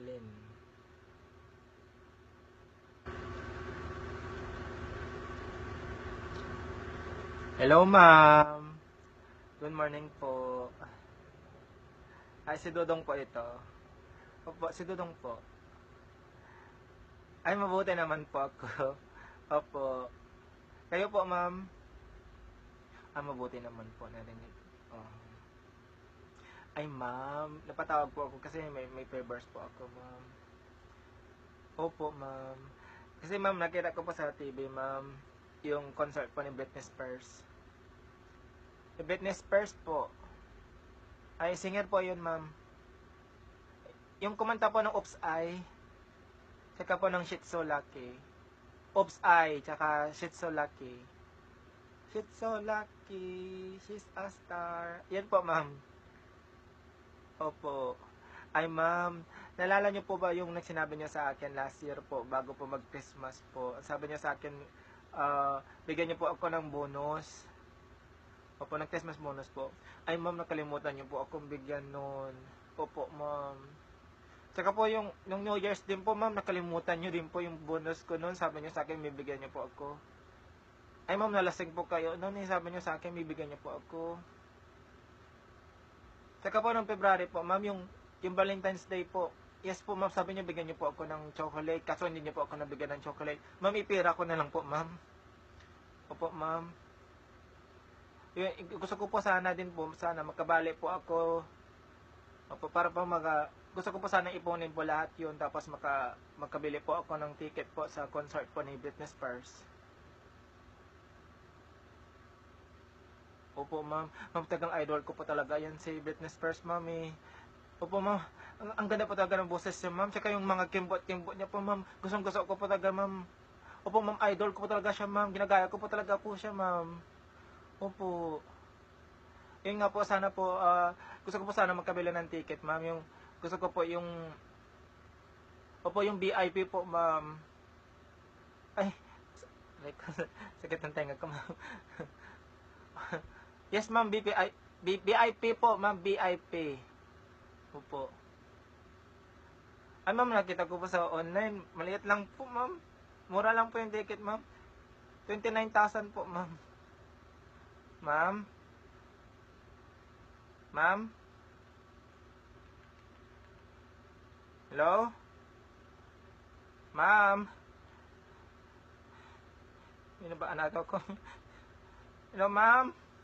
Lynn. Hello, ma'am. Good morning po. Ay, si Dudong po ito. Opo, si Dudong po. Ay, mabuti naman po ako. Opo. Kayo po, ma'am? Ah, mabuti naman po. Narinig. Oh. Ay, ma'am. Napatawag po ako kasi may favors po ako, ma'am. Opo, ma'am. Kasi, ma'am, nakita ko po sa TV, ma'am, yung concert po ni Britney Spears. Si Britney Spears po. Ay, singer po yun, ma'am. Yung kumanta po ng Oops I, tsaka po ng Shit So Lucky. Oops I, tsaka Shit So Lucky. Shit So Lucky, she's a star. Yan po, ma'am. Opo. Ay, ma'am, nalala niyo po ba yung nagsinabi niyo sa akin last year po, bago po mag-Christmas po? Sabi niyo sa akin, bigyan niyo po ako ng bonus. Opo, ng Christmas bonus po. Ay, ma'am, nakalimutan niyo po akong bigyan nun. Opo, ma'am. Tsaka po yung New Year's din po, ma'am, nakalimutan niyo din po yung bonus ko nun. Sabi niyo sa akin, bibigyan niyo po ako. Ay, ma'am, nalasing po kayo. Noon, sabi niyo sa akin, bibigyan niyo po ako. Tsaka po nung February po, ma'am, yung Valentine's Day po. Yes po, ma'am, sabi niyo, bigyan niyo po ako ng chocolate. Kaso hindi niyo po ako nabigyan ng chocolate. Ma'am, ipira ko na lang po, ma'am. Opo, ma'am. Gusto ko po sana din po, sana magkabali po ako. Opo, para po gusto ko po sana ipunin po lahat yun, tapos magkabili po ako ng ticket po sa concert po ni Britney Spears. Opo, ma'am. Ma'am, tagang idol ko po talaga yan si Britney Spears, ma'am eh. Opo, ma'am. Ang ganda po talaga ng boses niya, ma'am. Tsaka yung mga kimbot-kimbot niya po, ma'am. Gustong-gusto ko po talaga, ma'am. Opo, ma'am. Idol ko po talaga siya, ma'am. Ginagaya ko po talaga po siya, ma'am. Opo. Yun nga po, sana po, gusto ko po sana magkabila ng ticket, ma'am. Gusto ko po opo, yung VIP po, ma'am. Ay, like, sakit ng tenga ko, ma'am. Yes, ma'am, VIP po, ma'am, VIP. Opo. Ay, ma'am, nakita ko po sa online. Maliit lang po, ma'am. Mura lang po yung ticket, ma'am. 29,000 po, ma'am. Ma'am? Ma'am? Hello? Ma'am? Yun na ba anak ko? Hello, ma'am?